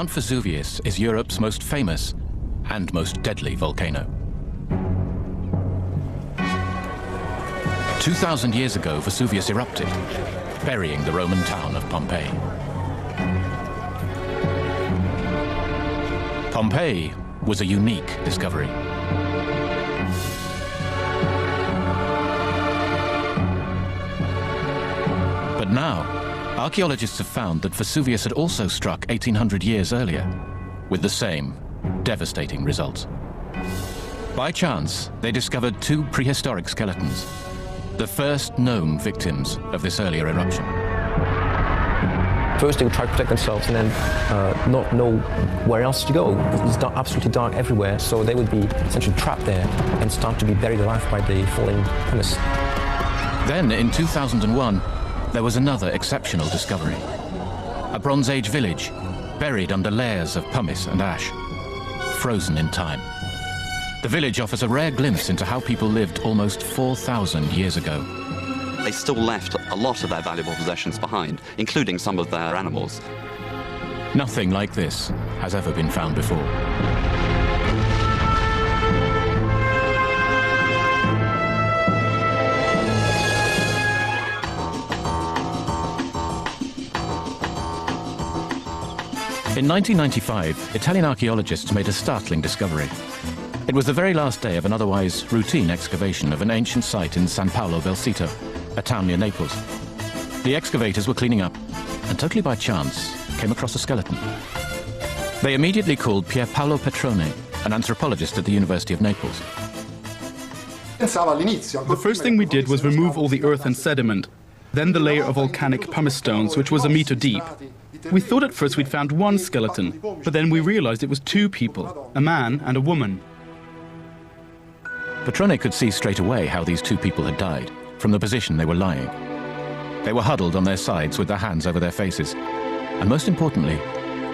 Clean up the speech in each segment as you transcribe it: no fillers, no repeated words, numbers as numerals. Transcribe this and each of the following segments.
Mount Vesuvius is Europe's most famous and most deadly volcano. 2,000 years ago, Vesuvius erupted, burying the Roman town of Pompeii. Pompeii was a unique discovery. But now, archaeologists have found that Vesuvius had also struck 1,800 years earlier, with the same devastating results. By chance, they discovered two prehistoric skeletons, the first known victims of this earlier eruption. First, they would try to protect themselves and then not know where else to go. It's absolutely dark everywhere, so they would be essentially trapped there and start to be buried alive by the falling pumice. Then, in 2001, there was another exceptional discovery. A Bronze Age village, buried under layers of pumice and ash, frozen in time. The village offers a rare glimpse into how people lived almost 4,000 years ago. They still left a lot of their valuable possessions behind, including some of their animals. Nothing like this has ever been found before. In 1995, Italian archaeologists made a startling discovery. It was the very last day of an otherwise routine excavation of an ancient site in San Paolo Belsito, a town near Naples. The excavators were cleaning up, and totally by chance, came across a skeleton. They immediately called Pier Paolo Petrone, an anthropologist at the University of Naples. The first thing we did was remove all the earth and sediment, then the layer of volcanic pumice stones, which was a meter deep. We thought at first we'd found one skeleton, but then we realized it was two people, a man and a woman. Petrone could see straight away how these two people had died, from the position they were lying. They were huddled on their sides with their hands over their faces, and most importantly,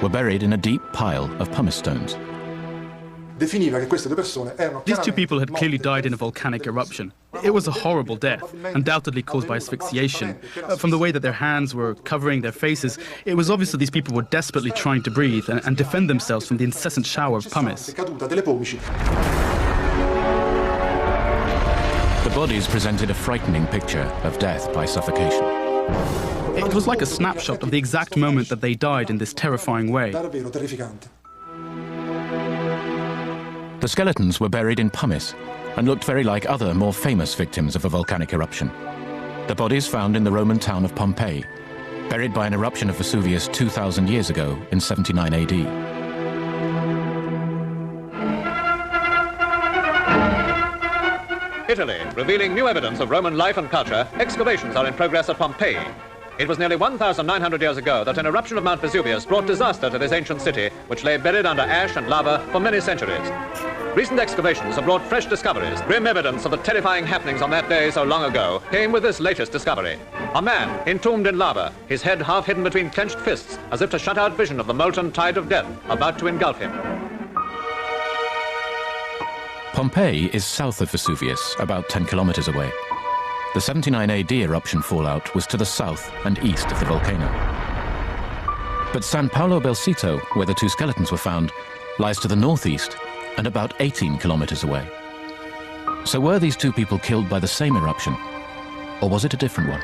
were buried in a deep pile of pumice stones. These two people had clearly died in a volcanic eruption. It was a horrible death, undoubtedly caused by asphyxiation. From the way that their hands were covering their faces, it was obvious that these people were desperately trying to breathe and defend themselves from the incessant shower of pumice. The bodies presented a frightening picture of death by suffocation. It was like a snapshot of the exact moment that they died in this terrifying way. The skeletons were buried in pumice and looked very like other, more famous victims of a volcanic eruption. The bodies found in the Roman town of Pompeii, buried by an eruption of Vesuvius 2,000 years ago in 79 AD. Italy, revealing new evidence of Roman life and culture, excavations are in progress at Pompeii. It was nearly 1,900 years ago that an eruption of Mount Vesuvius brought disaster to this ancient city, which lay buried under ash and lava for many centuries. Recent excavations have brought fresh discoveries. Grim evidence of the terrifying happenings on that day so long ago came with this latest discovery. A man entombed in lava, his head half hidden between clenched fists, as if to shut out vision of the molten tide of death about to engulf him. Pompeii is south of Vesuvius, about 10 kilometers away. The 79 AD eruption fallout was to the south and east of the volcano. But San Paolo Belsito, where the two skeletons were found, lies to the northeast and about 18 kilometers away. So were these two people killed by the same eruption, or was it a different one?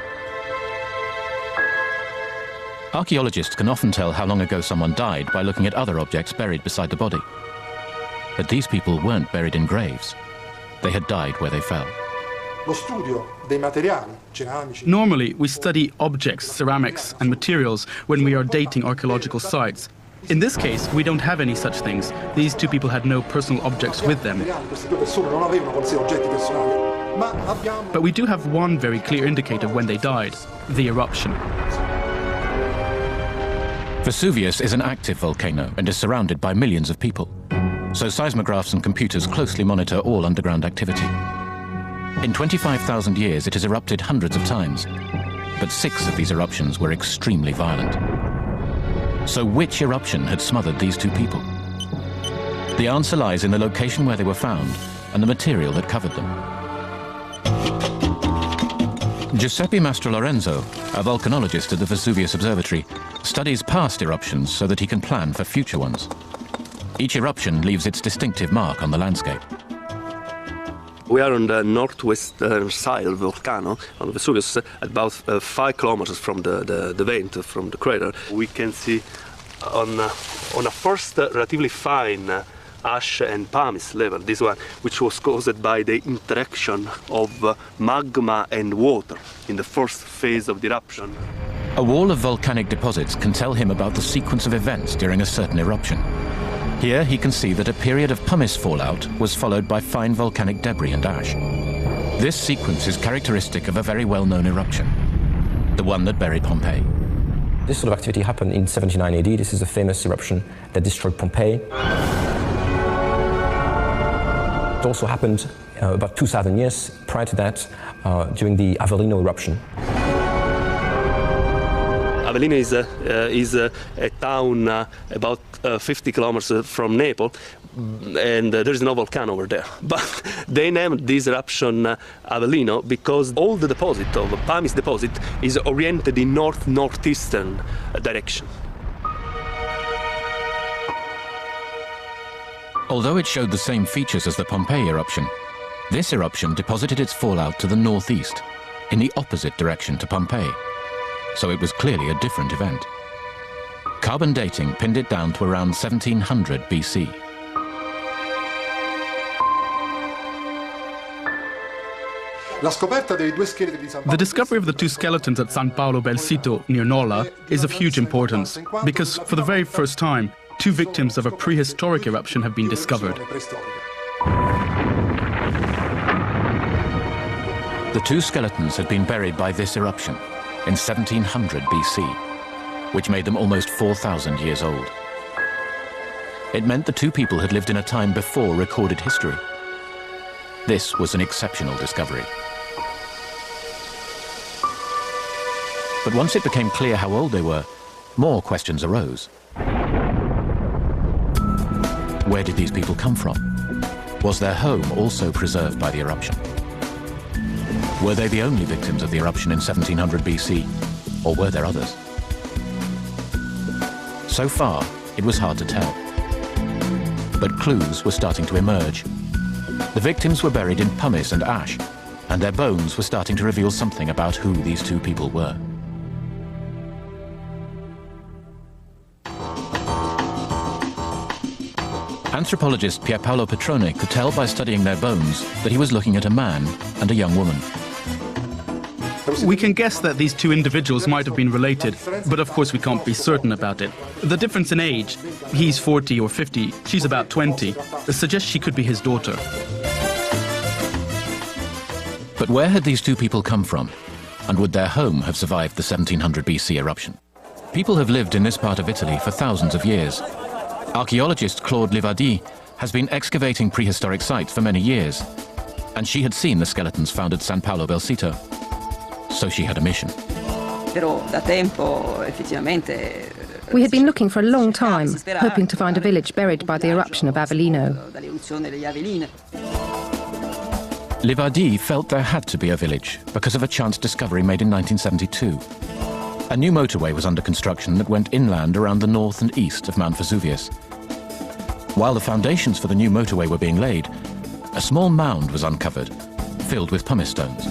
Archaeologists can often tell how long ago someone died by looking at other objects buried beside the body. But these people weren't buried in graves. They had died where they fell. Normally, we study objects, ceramics, and materials when we are dating archaeological sites. In this case, we don't have any such things. These two people had no personal objects with them. But we do have one very clear indicator when they died: the eruption. Vesuvius is an active volcano and is surrounded by millions of people. So seismographs and computers closely monitor all underground activity. In 25,000 years, it has erupted hundreds of times, but 6 of these eruptions were extremely violent. So which eruption had smothered these two people? The answer lies in the location where they were found and the material that covered them. Giuseppe Mastrolorenzo, a volcanologist at the Vesuvius Observatory, studies past eruptions so that he can plan for future ones. Each eruption leaves its distinctive mark on the landscape. We are on the northwestern side of the volcano, on Vesuvius, about 5 kilometers from the vent, from the crater. We can see on a first relatively fine ash and pumice level, this one, which was caused by the interaction of magma and water in the first phase of the eruption. A wall of volcanic deposits can tell him about the sequence of events during a certain eruption. Here he can see that a period of pumice fallout was followed by fine volcanic debris and ash. This sequence is characteristic of a very well-known eruption, the one that buried Pompeii. This sort of activity happened in 79 AD. This is a famous eruption that destroyed Pompeii. It also happened about 2,000 years prior to that, during the Avellino eruption. Avellino is a town about 50 kilometers from Naples, and there is no volcano over there. But they named this eruption Avellino because all the deposit of pumice deposit is oriented in north-northeastern direction. Although it showed the same features as the Pompeii eruption, this eruption deposited its fallout to the northeast, in the opposite direction to Pompeii. So it was clearly a different event. Carbon dating pinned it down to around 1700 BC. The discovery of the two skeletons at San Paolo Bel Sito near Nola is of huge importance, because for the very first time, two victims of a prehistoric eruption have been discovered. The two skeletons had been buried by this eruption in 1700 BC, which made them almost 4,000 years old. It meant the two people had lived in a time before recorded history. This was an exceptional discovery. But once it became clear how old they were, more questions arose. Where did these people come from? Was their home also preserved by the eruption? Were they the only victims of the eruption in 1700 BC, or were there others? So far, it was hard to tell. But clues were starting to emerge. The victims were buried in pumice and ash, and their bones were starting to reveal something about who these two people were. Anthropologist Pierpaolo Petrone could tell by studying their bones that he was looking at a man and a young woman. We can guess that these two individuals might have been related, but of course we can't be certain about it. The difference in age, he's 40 or 50, she's about 20, suggests she could be his daughter. But where had these two people come from? And would their home have survived the 1700 BC eruption? People have lived in this part of Italy for thousands of years. Archaeologist Claude Livadi has been excavating prehistoric sites for many years, and she had seen the skeletons found at San Paolo Bel Sito. So she had a mission. We had been looking for a long time, hoping to find a village buried by the eruption of Avellino. Livadi felt there had to be a village because of a chance discovery made in 1972. A new motorway was under construction that went inland around the north and east of Mount Vesuvius. While the foundations for the new motorway were being laid, a small mound was uncovered, filled with pumice stones.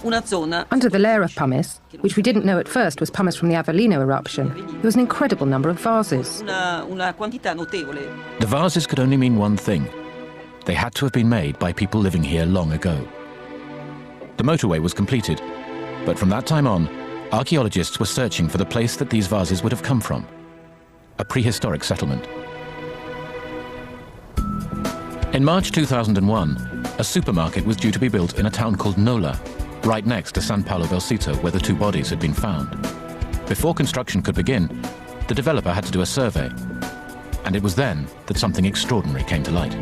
Under the layer of pumice, which we didn't know at first was pumice from the Avellino eruption, there was an incredible number of vases. The vases could only mean one thing. They had to have been made by people living here long ago. The motorway was completed, but from that time on, archaeologists were searching for the place that these vases would have come from, a prehistoric settlement. In March 2001, a supermarket was due to be built in a town called Nola, right next to San Paolo Bel Sito, where the two bodies had been found. Before construction could begin, the developer had to do a survey, and it was then that something extraordinary came to light.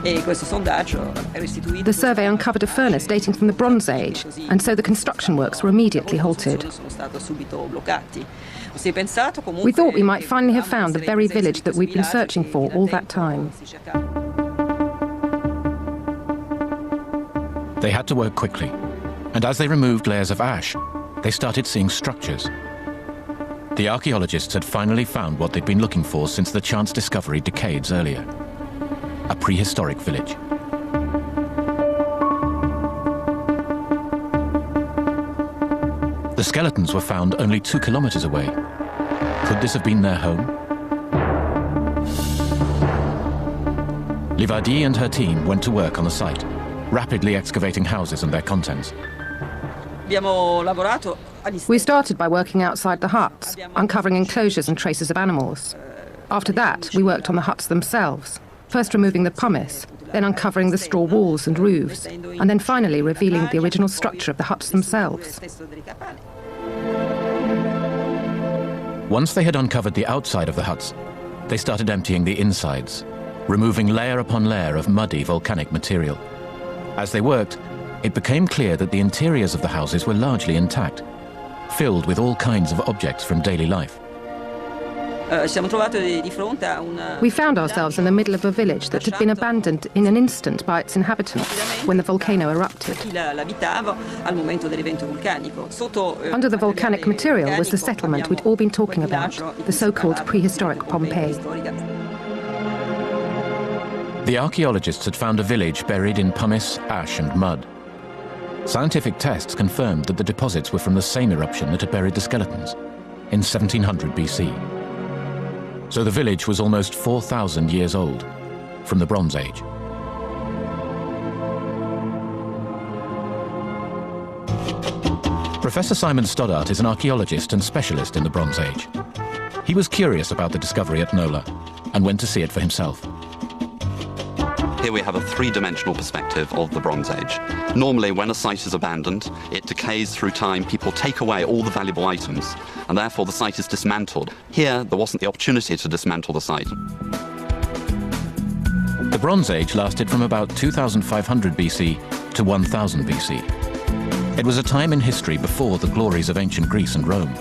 The survey uncovered a furnace dating from the Bronze Age, and so the construction works were immediately halted. We thought we might finally have found the very village that we'd been searching for all that time. They had to work quickly, and as they removed layers of ash, they started seeing structures. The archaeologists had finally found what they'd been looking for since the chance discovery decades earlier: a prehistoric village. The skeletons were found only 2 kilometers away. Could this have been their home? Livardie and her team went to work on the site, rapidly excavating houses and their contents. We started by working outside the huts, uncovering enclosures and traces of animals. After that, we worked on the huts themselves, first removing the pumice, then uncovering the straw walls and roofs, and then finally revealing the original structure of the huts themselves. Once they had uncovered the outside of the huts, they started emptying the insides, removing layer upon layer of muddy volcanic material. As they worked, it became clear that the interiors of the houses were largely intact, filled with all kinds of objects from daily life. We found ourselves in the middle of a village that had been abandoned in an instant by its inhabitants when the volcano erupted. Under the volcanic material was the settlement we'd all been talking about, the so-called prehistoric Pompeii. The archaeologists had found a village buried in pumice, ash and mud. Scientific tests confirmed that the deposits were from the same eruption that had buried the skeletons in 1700 BC. So the village was almost 4,000 years old, from the Bronze Age. Professor Simon Stoddart is an archaeologist and specialist in the Bronze Age. He was curious about the discovery at Nola and went to see it for himself. Here we have a three-dimensional perspective of the Bronze Age. Normally, when a site is abandoned, it decays through time, people take away all the valuable items, and therefore the site is dismantled. Here, there wasn't the opportunity to dismantle the site. The Bronze Age lasted from about 2500 BC to 1000 BC. It was a time in history before the glories of ancient Greece and Rome,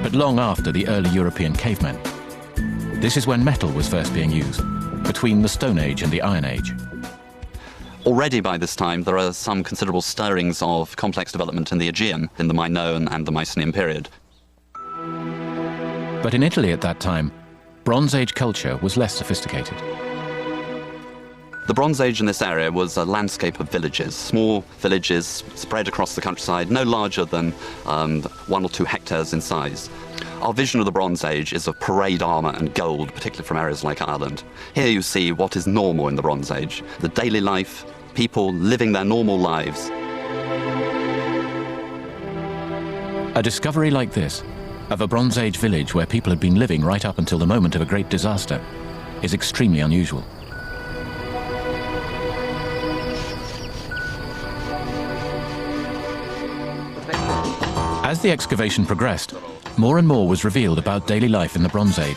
but long after the early European cavemen. This is when metal was first being used, between the Stone Age and the Iron Age. Already by this time, there are some considerable stirrings of complex development in the Aegean, in the Minoan and the Mycenaean period. But in Italy at that time, Bronze Age culture was less sophisticated. The Bronze Age in this area was a landscape of villages, small villages spread across the countryside, no larger than 1 or 2 hectares in size. Our vision of the Bronze Age is of parade armour and gold, particularly from areas like Ireland. Here you see what is normal in the Bronze Age, the daily life, people living their normal lives. A discovery like this, of a Bronze Age village where people had been living right up until the moment of a great disaster, is extremely unusual. As the excavation progressed, more and more was revealed about daily life in the Bronze Age.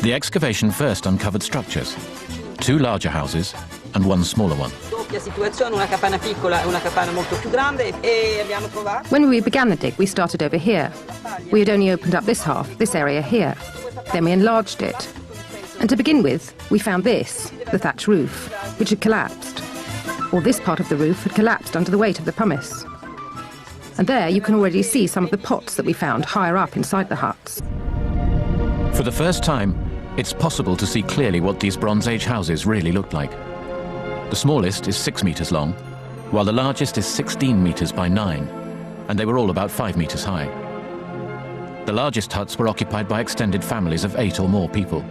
The excavation first uncovered structures, 2 larger houses and 1 smaller one. When we began the dig, we started over here. We had only opened up this half, this area here. Then we enlarged it. And to begin with, we found this, the thatch roof, which had collapsed. Or this part of the roof had collapsed under the weight of the pumice. And there you can already see some of the pots that we found higher up inside the huts. For the first time, it's possible to see clearly what these Bronze Age houses really looked like. The smallest is 6 meters long, while the largest is 16 meters by 9, and they were all about 5 meters high. The largest huts were occupied by extended families of 8 or more people.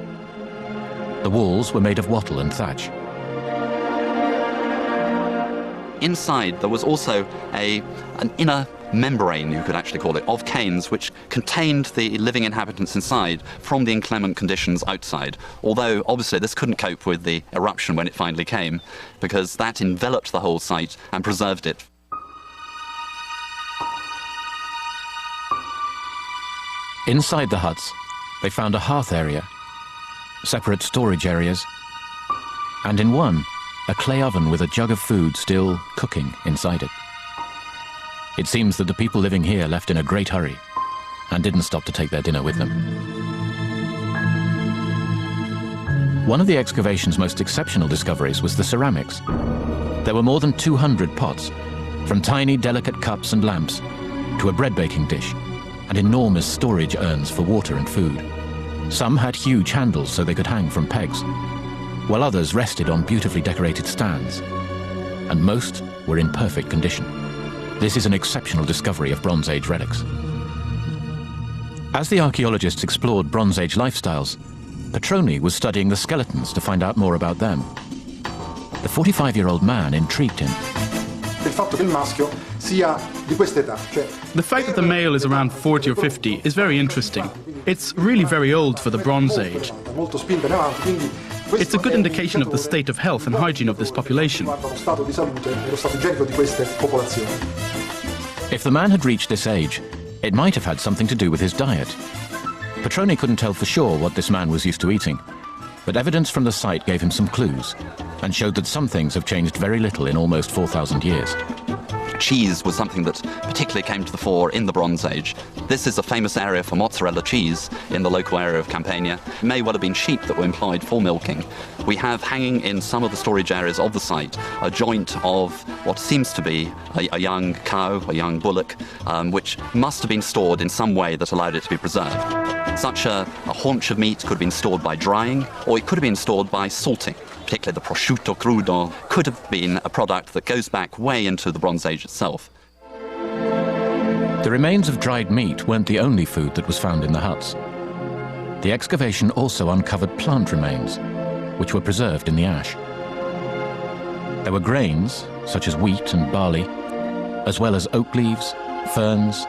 The walls were made of wattle and thatch. Inside, there was also an inner membrane, you could actually call it, of canes which contained the living inhabitants inside from the inclement conditions outside. Although, obviously, this couldn't cope with the eruption when it finally came, because that enveloped the whole site and preserved it. Inside the huts, they found a hearth area, separate storage areas, and in one, a clay oven with a jug of food still cooking inside it. It seems that the people living here left in a great hurry and didn't stop to take their dinner with them. One of the excavation's most exceptional discoveries was the ceramics. There were more than 200 pots, from tiny delicate cups and lamps to a bread baking dish and enormous storage urns for water and food. Some had huge handles so they could hang from pegs, while others rested on beautifully decorated stands, and most were in perfect condition. This is an exceptional discovery of Bronze Age relics. As the archaeologists explored Bronze Age lifestyles, Petroni was studying the skeletons to find out more about them. The 45-year-old man intrigued him. The fact that the male is around 40 or 50 is very interesting. It's really very old for the Bronze Age. It's a good indication of the state of health and hygiene of this population. If the man had reached this age, it might have had something to do with his diet. Petroni couldn't tell for sure what this man was used to eating, but evidence from the site gave him some clues and showed that some things have changed very little in almost 4,000 years. Cheese was something that particularly came to the fore in the Bronze Age. This is a famous area for mozzarella cheese in the local area of Campania. It may well have been sheep that were employed for milking. We have hanging in some of the storage areas of the site a joint of what seems to be a young cow, a young bullock, which must have been stored in some way that allowed it to be preserved. Such a haunch of meat could have been stored by drying, or it could have been stored by salting. Particularly the prosciutto crudo could have been a product that goes back way into the Bronze Age itself. The remains of dried meat weren't the only food that was found in the huts. The excavation also uncovered plant remains, which were preserved in the ash. There were grains, such as wheat and barley, as well as oak leaves, ferns,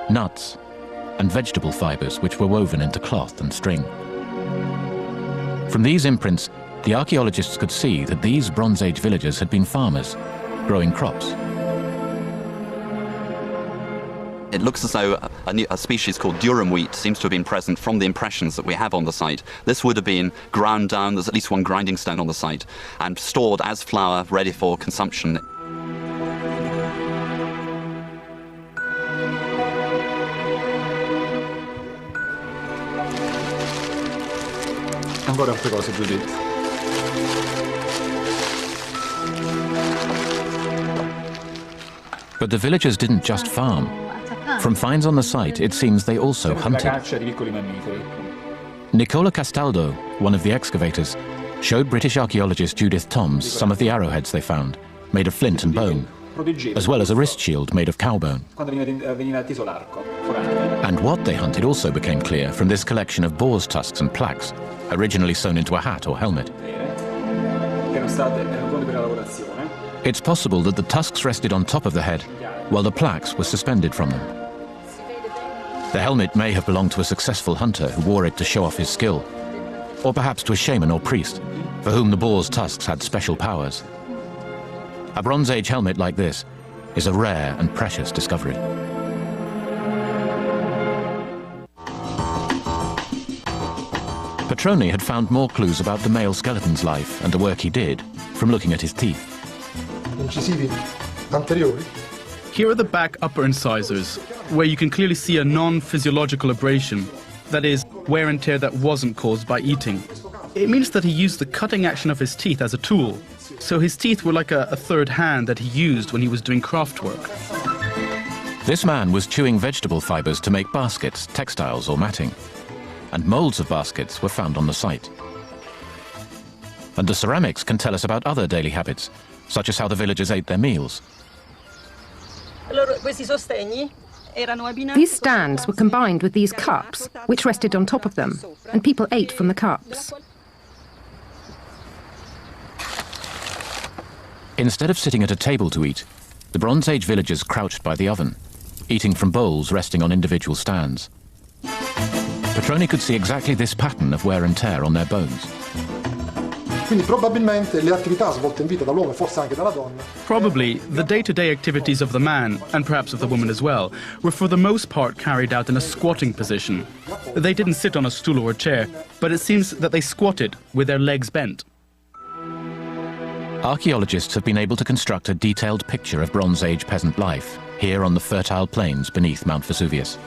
nuts, and vegetable fibers which were woven into cloth and string. From these imprints, the archaeologists could see that these Bronze Age villagers had been farmers, growing crops. It looks as though a species called durum wheat seems to have been present from the impressions that we have on the site. This would have been ground down, there's at least one grinding stone on the site, and stored as flour, ready for consumption. Ancora altre cose, Giuditta. But the villagers didn't just farm. From finds on the site, it seems they also hunted. Nicola Castaldo, one of the excavators, showed British archaeologist Judith Toms some of the arrowheads they found, made of flint and bone, as well as a wrist shield made of cowbone. And what they hunted also became clear from this collection of boar's tusks and plaques, originally sewn into a hat or helmet. It's possible that the tusks rested on top of the head, while the plaques were suspended from them. The helmet may have belonged to a successful hunter who wore it to show off his skill, or perhaps to a shaman or priest, for whom the boar's tusks had special powers. A Bronze Age helmet like this is a rare and precious discovery. Petroni had found more clues about the male skeleton's life and the work he did from looking at his teeth. Here are the back upper incisors, where you can clearly see a non-physiological abrasion, that is, wear and tear that wasn't caused by eating. It means that he used the cutting action of his teeth as a tool, so his teeth were like a third hand that he used when he was doing craft work. This man was chewing vegetable fibers to make baskets, textiles or matting, and molds of baskets were found on the site. And the ceramics can tell us about other daily habits, such as how the villagers ate their meals. These stands were combined with these cups, which rested on top of them, and people ate from the cups. Instead of sitting at a table to eat, the Bronze Age villagers crouched by the oven, eating from bowls resting on individual stands. Petroni could see exactly this pattern of wear and tear on their bones. Probably, the day-to-day activities of the man, and perhaps of the woman as well, were for the most part carried out in a squatting position. They didn't sit on a stool or a chair, but it seems that they squatted with their legs bent. Archaeologists have been able to construct a detailed picture of Bronze Age peasant life here on the fertile plains beneath Mount Vesuvius.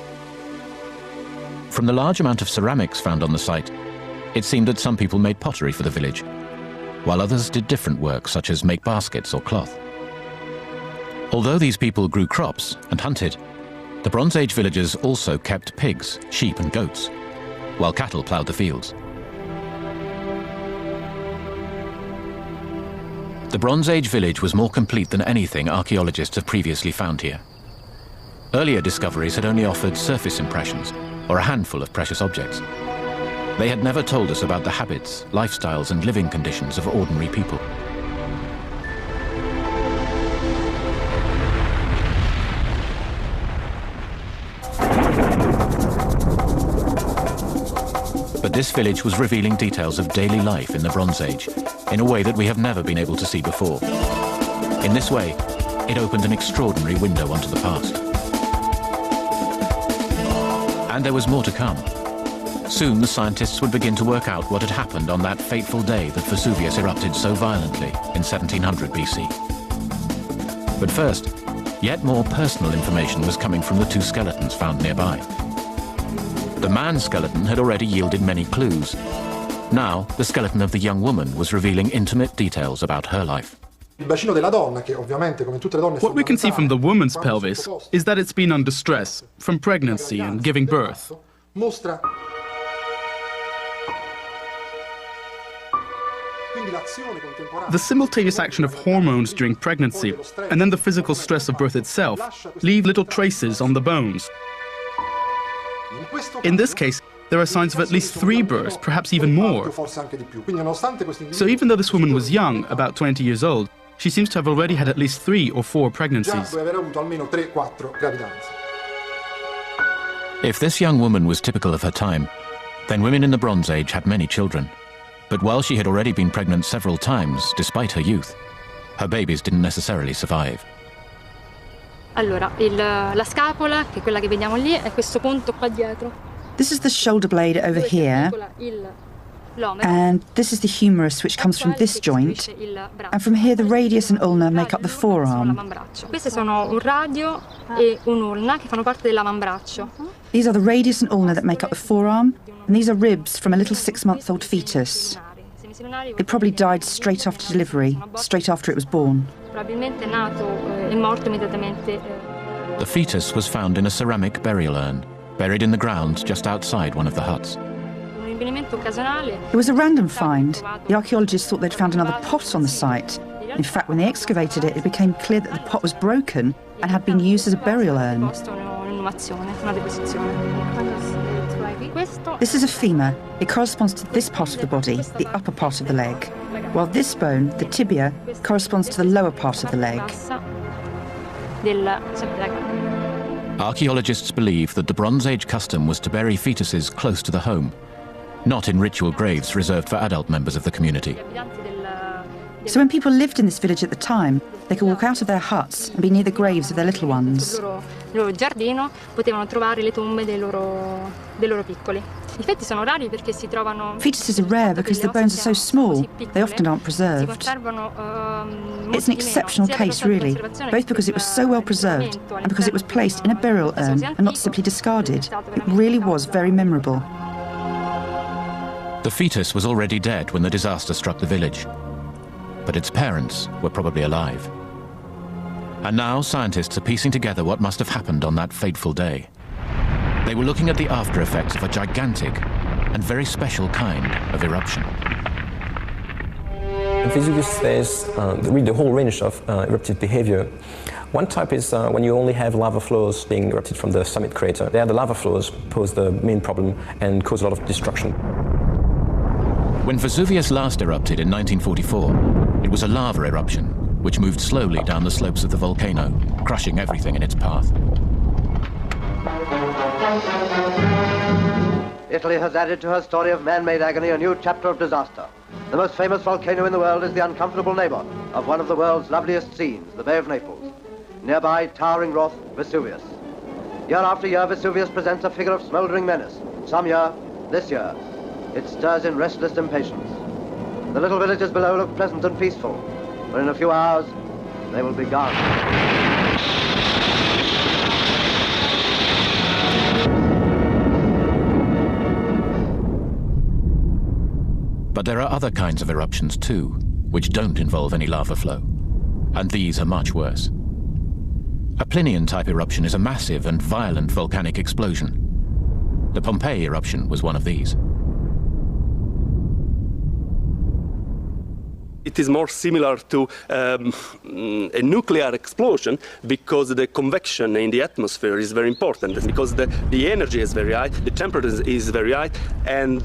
From the large amount of ceramics found on the site, It seemed that some people made pottery for the village, while others did different work, such as make baskets or cloth. Although these people grew crops and hunted, the Bronze Age villagers also kept pigs, sheep and goats, while cattle ploughed the fields. The Bronze Age village was more complete than anything archaeologists have previously found here. Earlier discoveries had only offered surface impressions or a handful of precious objects. They had never told us about the habits, lifestyles and living conditions of ordinary people. But this village was revealing details of daily life in the Bronze Age in a way that we have never been able to see before. In this way, it opened an extraordinary window onto the past. And there was more to come. Soon the scientists would begin to work out what had happened on that fateful day that Vesuvius erupted so violently in 1700 BC. But first, yet more personal information was coming from the two skeletons found nearby. The man's skeleton had already yielded many clues. Now, the skeleton of the young woman was revealing intimate details about her life. What we can see from the woman's pelvis is that it's been under stress from pregnancy and giving birth. The simultaneous action of hormones during pregnancy and then the physical stress of birth itself leave little traces on the bones. In this case, there are signs of at least 3 births, perhaps even more. So even though this woman was young, about 20 years old, she seems to have already had at least 3 or 4 pregnancies. If this young woman was typical of her time, then women in the Bronze Age had many children. But while she had already been pregnant several times, despite her youth, her babies didn't necessarily survive. Allora, la scapola, che è quella che vediamo lì, è questo punto qua dietro. This is the shoulder blade over here, and this is the humerus, which comes from this joint, and from here the radius and ulna make up the forearm. Queste sono un radio e un'ulna che fanno parte dell'avambraccio. These are the radius and ulna that make up the forearm, and these are ribs from a little 6-month-old fetus. It probably died straight after delivery, straight after it was born. Probabilmente è nato e morto immediatamente. The fetus was found in a ceramic burial urn, buried in the ground just outside one of the huts. It was a random find. The archaeologists thought they'd found another pot on the site. In fact, when they excavated it, it became clear that the pot was broken and had been used as a burial urn. This is a femur. It corresponds to this part of the body, the upper part of the leg, while this bone, the tibia, corresponds to the lower part of the leg. Archaeologists believe that the Bronze Age custom was to bury fetuses close to the home, not in ritual graves reserved for adult members of the community. So when people lived in this village at the time, they could walk out of their huts and be near the graves of their little ones. Nel loro giardino potevano trovare le tombe dei loro piccoli. I feti sono rari perché si trovano. Fetuses are rare because the bones are so small, they often aren't preserved. It's an exceptional case, really, both because it was so well preserved and because it was placed in a burial urn and not simply discarded. It really was very memorable. The fetus was already dead when the disaster struck the village, but its parents were probably alive. And now scientists are piecing together what must have happened on that fateful day. They were looking at the after effects of a gigantic and very special kind of eruption. In Vesuvius, there's really the whole range of eruptive behavior. One type is when you only have lava flows being erupted from the summit crater. There, the lava flows pose the main problem and cause a lot of destruction. When Vesuvius last erupted in 1944, it was a lava eruption, which moved slowly down the slopes of the volcano, crushing everything in its path. Italy has added to her story of man-made agony a new chapter of disaster. The most famous volcano in the world is the uncomfortable neighbor of one of the world's loveliest scenes, the Bay of Naples. Nearby, towering Roth, Vesuvius. Year after year, Vesuvius presents a figure of smoldering menace. Some year, this year, it stirs in restless impatience. The little villages below look pleasant and peaceful, but in a few hours, they will be gone. But there are other kinds of eruptions too, which don't involve any lava flow. And these are much worse. A Plinian-type eruption is a massive and violent volcanic explosion. The Pompeii eruption was one of these. It is more similar to a nuclear explosion because the convection in the atmosphere is very important, because the energy is very high, the temperature is very high, and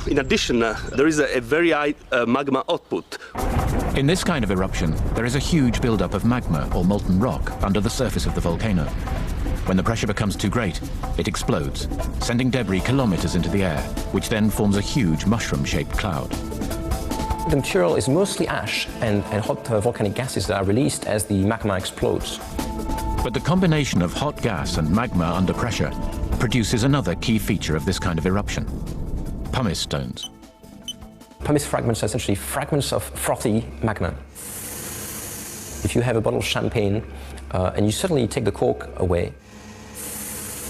in addition, there is a very high magma output. In this kind of eruption, there is a huge buildup of magma or molten rock under the surface of the volcano. When the pressure becomes too great, it explodes, sending debris kilometers into the air, which then forms a huge mushroom-shaped cloud. The material is mostly ash and hot volcanic gases that are released as the magma explodes. But the combination of hot gas and magma under pressure produces another key feature of this kind of eruption: pumice stones. Pumice fragments are essentially fragments of frothy magma. If you have a bottle of champagne and you suddenly take the cork away,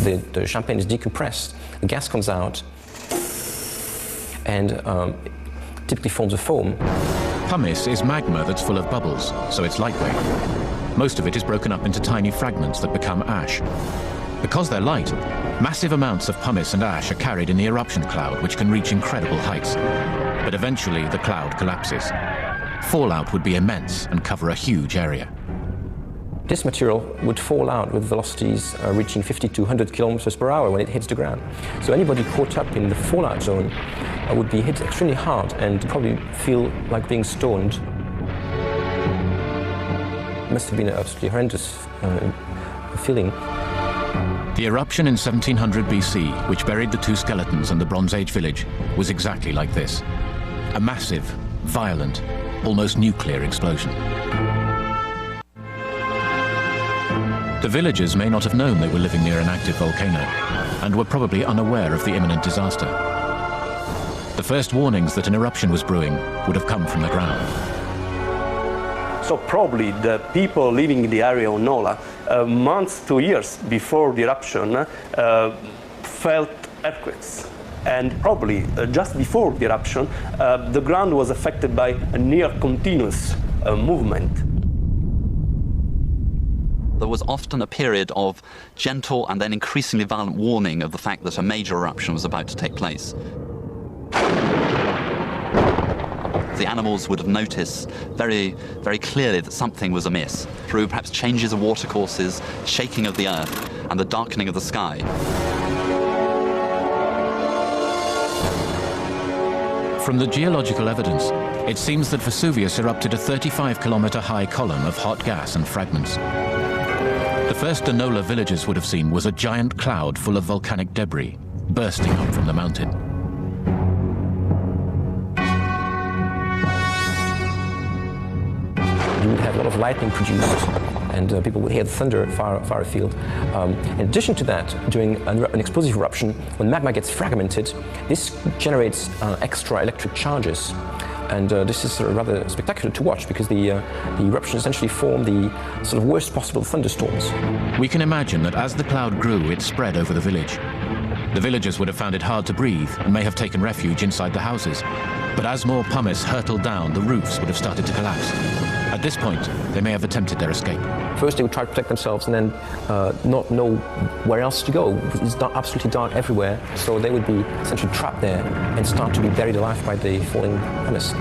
the champagne is decompressed, the gas comes out, and typically forms a foam. Pumice is magma that's full of bubbles, so it's lightweight. Most of it is broken up into tiny fragments that become ash. Because they're light, massive amounts of pumice and ash are carried in the eruption cloud, which can reach incredible heights. But eventually the cloud collapses. Fallout would be immense and cover a huge area. This material would fall out with velocities reaching 50 to 100 kilometers per hour when it hits the ground. So anybody caught up in the fallout zone would be hit extremely hard and probably feel like being stoned. It must have been an absolutely horrendous feeling. The eruption in 1700 BC, which buried the two skeletons and the Bronze Age village, was exactly like this. A massive, violent, almost nuclear explosion. The villagers may not have known they were living near an active volcano, and were probably unaware of the imminent disaster. The first warnings that an eruption was brewing would have come from the ground. So probably the people living in the area of Nola, months to years before the eruption, felt earthquakes. And probably just before the eruption, the ground was affected by a near continuous movement. There was often a period of gentle and then increasingly violent warning of the fact that a major eruption was about to take place. The animals would have noticed very, very clearly that something was amiss through perhaps changes of water courses, shaking of the earth, and the darkening of the sky. From the geological evidence, it seems that Vesuvius erupted a 35-kilometer high column of hot gas and fragments. The first Nola villagers would have seen was a giant cloud full of volcanic debris bursting up from the mountain. You would have a lot of lightning produced, and people would hear the thunder far afield. In addition to that, during an explosive eruption, when magma gets fragmented, this generates extra electric charges. And this is rather spectacular to watch because the eruption essentially formed the sort of worst possible thunderstorms. We can imagine that as the cloud grew, it spread over the village. The villagers would have found it hard to breathe and may have taken refuge inside the houses. But as more pumice hurtled down, the roofs would have started to collapse. At this point, they may have attempted their escape. First, they would try to protect themselves and then not know where else to go. It's absolutely dark everywhere, so they would be essentially trapped there and start to be buried alive by the falling pumice.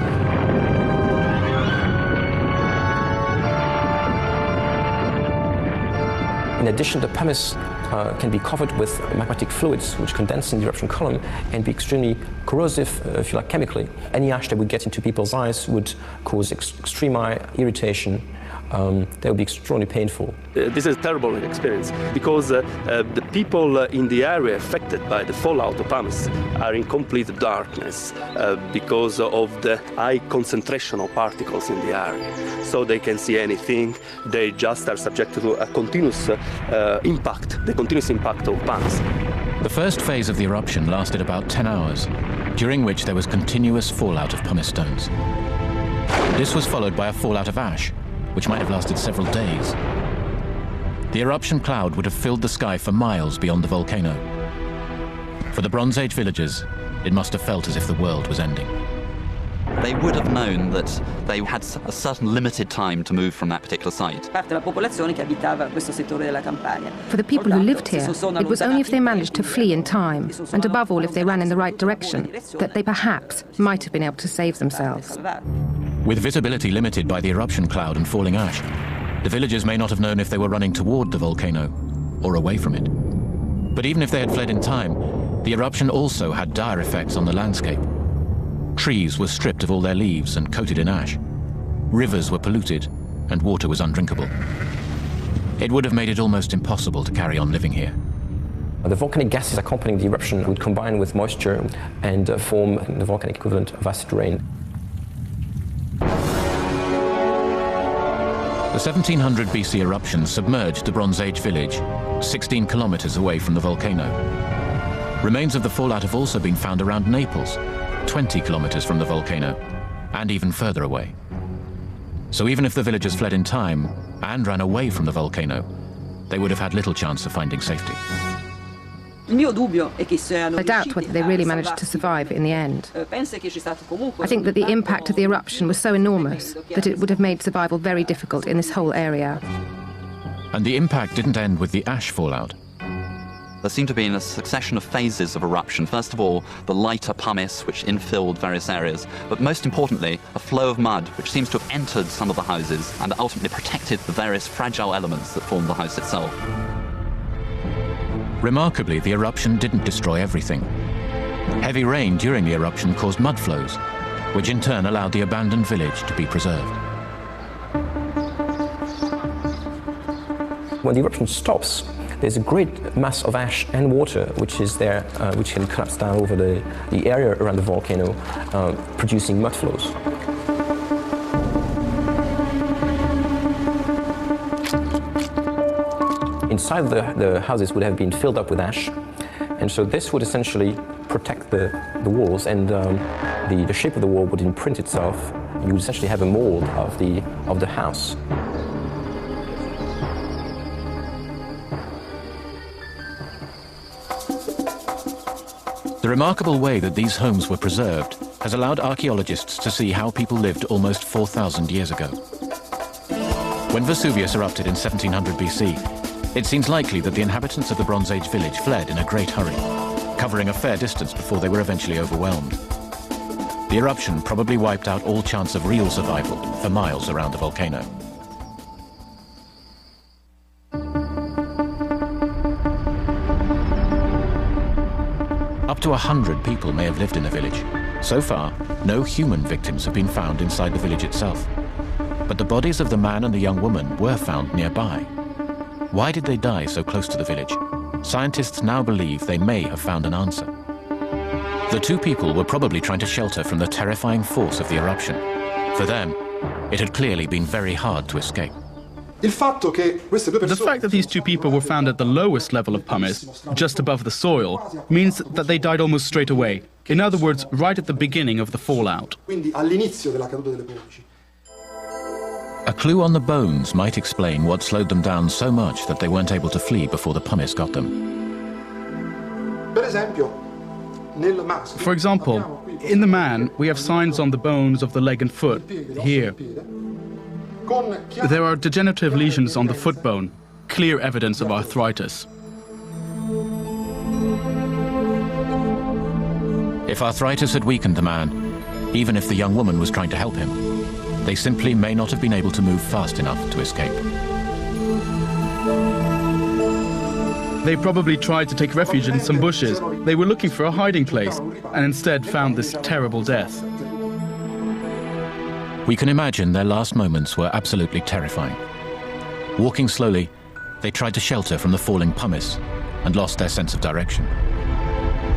In addition, the pumice can be covered with magmatic fluids which condense in the eruption column and be extremely corrosive, if you like, chemically. Any ash that would get into people's eyes would cause extreme eye irritation. That would be extremely painful. This is a terrible experience because the people in the area affected by the fallout of pumice are in complete darkness because of the high concentration of particles in the area. So they can see anything, they just are subjected to a continuous impact, the continuous impact of pumice. The first phase of the eruption lasted about 10 hours, during which there was continuous fallout of pumice stones. This was followed by a fallout of ash, which might have lasted several days. The eruption cloud would have filled the sky for miles beyond the volcano. For the Bronze Age villagers, it must have felt as if the world was ending. they would have known that they had a certain limited time to move from that particular site. For the people who lived here, it was only if they managed to flee in time, and above all if they ran in the right direction, that they perhaps might have been able to save themselves. With visibility limited by the eruption cloud and falling ash, the villagers may not have known if they were running toward the volcano or away from it. But even if they had fled in time, the eruption also had dire effects on the landscape. Trees were stripped of all their leaves and coated in ash. Rivers were polluted, and water was undrinkable. It would have made it almost impossible to carry on living here. The volcanic gases accompanying the eruption would combine with moisture and form the volcanic equivalent of acid rain. The 1700 BC eruption submerged the Bronze Age village, 16 kilometers away from the volcano. Remains of the fallout have also been found around Naples, 20 kilometers from the volcano, and even further away. So even if the villagers fled in time and ran away from the volcano, they would have had little chance of finding safety. I doubt whether they really managed to survive in the end. I think that the impact of the eruption was so enormous that it would have made survival very difficult in this whole area. And the impact didn't end with the ash fallout. There seemed to be a succession of phases of eruption. First of all, the lighter pumice, which infilled various areas, but most importantly, a flow of mud, which seems to have entered some of the houses and ultimately protected the various fragile elements that formed the house itself. Remarkably, the eruption didn't destroy everything. Heavy rain during the eruption caused mud flows, which in turn allowed the abandoned village to be preserved. When the eruption stops, there's a great mass of ash and water which is there, which can collapse down over the area around the volcano, producing mud flows. Inside the houses would have been filled up with ash, and so this would essentially protect the walls, and the shape of the wall would imprint itself. You would essentially have a mold of the house. The remarkable way that these homes were preserved has allowed archaeologists to see how people lived almost 4,000 years ago. When Vesuvius erupted in 1700 BC, it seems likely that the inhabitants of the Bronze Age village fled in a great hurry, covering a fair distance before they were eventually overwhelmed. The eruption probably wiped out all chance of real survival for miles around the volcano. Up to 100 people may have lived in the village. So far, no human victims have been found inside the village itself. But the bodies of the man and the young woman were found nearby. Why did they die so close to the village? Scientists now believe they may have found an answer. The two people were probably trying to shelter from the terrifying force of the eruption. For them, it had clearly been very hard to escape. The fact that these two people were found at the lowest level of pumice, just above the soil, means that they died almost straight away. In other words, right at the beginning of the fallout. A clue on the bones might explain what slowed them down so much that they weren't able to flee before the pumice got them. For example, in the man, we have signs on the bones of the leg and foot, here. There are degenerative lesions on the foot bone, clear evidence of arthritis. If arthritis had weakened the man, even if the young woman was trying to help him, they simply may not have been able to move fast enough to escape. They probably tried to take refuge in some bushes. They were looking for a hiding place and instead found this terrible death. We can imagine their last moments were absolutely terrifying. Walking slowly, they tried to shelter from the falling pumice and lost their sense of direction.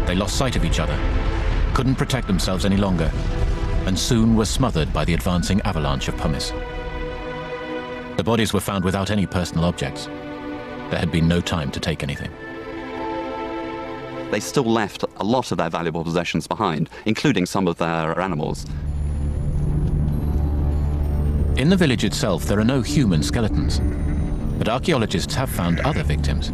They lost sight of each other, couldn't protect themselves any longer, and soon were smothered by the advancing avalanche of pumice. The bodies were found without any personal objects. There had been no time to take anything. They still left a lot of their valuable possessions behind, including some of their animals. In the village itself, there are no human skeletons, but archaeologists have found other victims.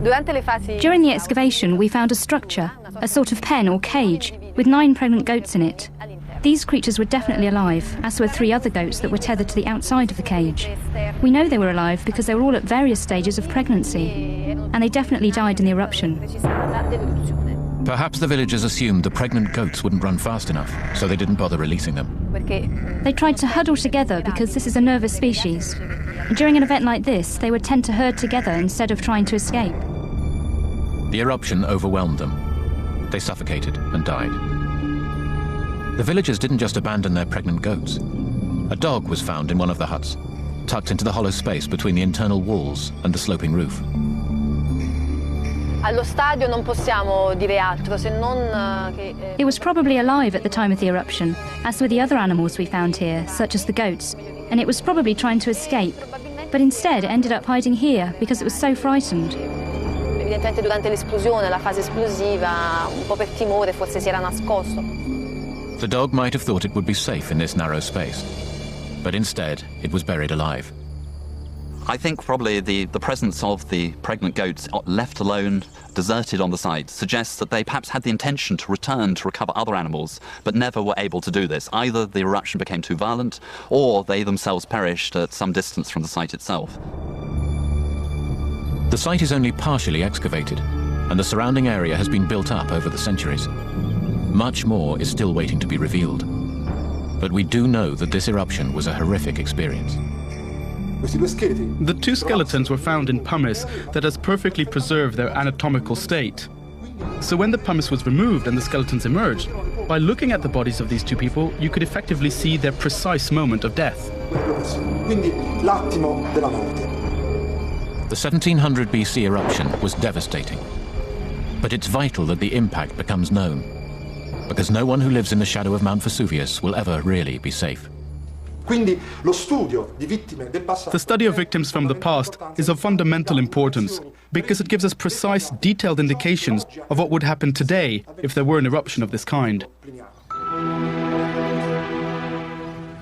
During the excavation, we found a structure a sort of pen or cage, with 9 pregnant goats in it. These creatures were definitely alive, as were 3 other goats that were tethered to the outside of the cage. We know they were alive because they were all at various stages of pregnancy, and they definitely died in the eruption. Perhaps the villagers assumed the pregnant goats wouldn't run fast enough, so they didn't bother releasing them. They tried to huddle together because this is a nervous species. During an event like this, they would tend to herd together instead of trying to escape. The eruption overwhelmed them. They suffocated and died. The villagers didn't just abandon their pregnant goats. A dog was found in one of the huts, tucked into the hollow space between the internal walls and the sloping roof. It was probably alive at the time of the eruption, as were the other animals we found here, such as the goats, and it was probably trying to escape, but instead it ended up hiding here because it was so frightened. Evidentemente durante l'esplosione, la fase esplosiva, un po' per timore, forse si era nascosto. The dog might have thought it would be safe in this narrow space, but instead it was buried alive. I think probably the presence of the pregnant goats left alone, deserted on the site, suggests that they perhaps had the intention to return to recover other animals, but never were able to do this. Either the eruption became too violent, or they themselves perished at some distance from the site itself. The site is only partially excavated, and the surrounding area has been built up over the centuries. Much more is still waiting to be revealed. But we do know that this eruption was a horrific experience. The 2 skeletons were found in pumice that has perfectly preserved their anatomical state. So when the pumice was removed and the skeletons emerged, by looking at the bodies of these 2 people, you could effectively see their precise moment of death. The 1700 BC eruption was devastating. But it's vital that the impact becomes known, because no one who lives in the shadow of Mount Vesuvius will ever really be safe. The study of victims from the past is of fundamental importance because it gives us precise, detailed indications of what would happen today if there were an eruption of this kind.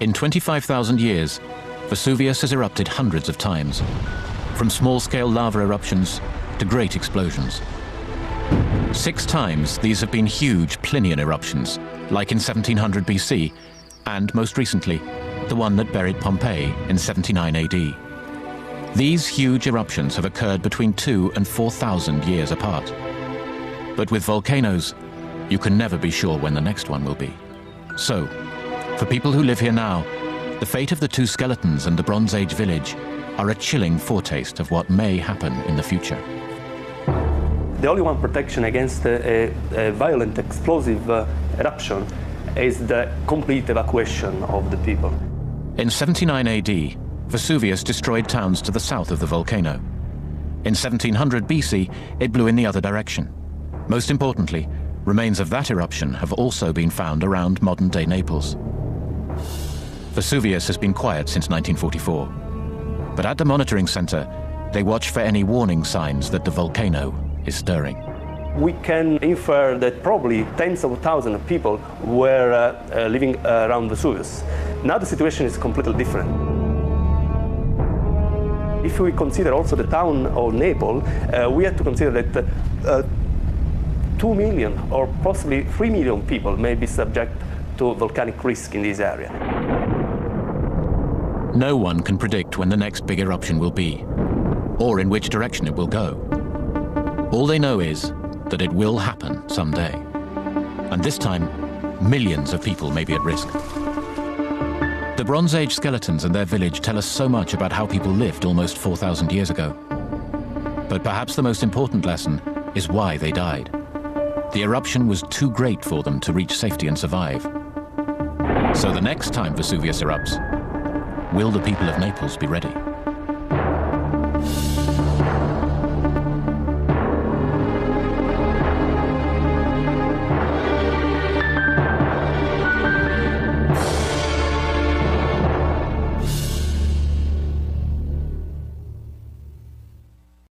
In 25,000 years, Vesuvius has erupted hundreds of times, from small-scale lava eruptions to great explosions. 6 times these have been huge Plinian eruptions, like in 1700 BC, and most recently, the one that buried Pompeii in 79 AD. These huge eruptions have occurred between 2,000 and 4,000 years apart. But with volcanoes, you can never be sure when the next one will be. So, for people who live here now, the fate of the 2 skeletons and the Bronze Age village are a chilling foretaste of what may happen in the future. The only one protection against a violent explosive eruption is the complete evacuation of the people. In 79 AD, Vesuvius destroyed towns to the south of the volcano. In 1700 BC, it blew in the other direction. Most importantly, remains of that eruption have also been found around modern-day Naples. Vesuvius has been quiet since 1944. But at the monitoring center, they watch for any warning signs that the volcano is stirring. We can infer that probably tens of thousands of people were living around Vesuvius. Now the situation is completely different. If we consider also the town of Naples, we have to consider that 2 million or possibly 3 million people may be subject to volcanic risk in this area. No one can predict when the next big eruption will be, or in which direction it will go. All they know is that it will happen someday. And this time, millions of people may be at risk. The Bronze Age skeletons and their village tell us so much about how people lived almost 4,000 years ago. But perhaps the most important lesson is why they died. The eruption was too great for them to reach safety and survive. So the next time Vesuvius erupts, will the people of Naples be ready?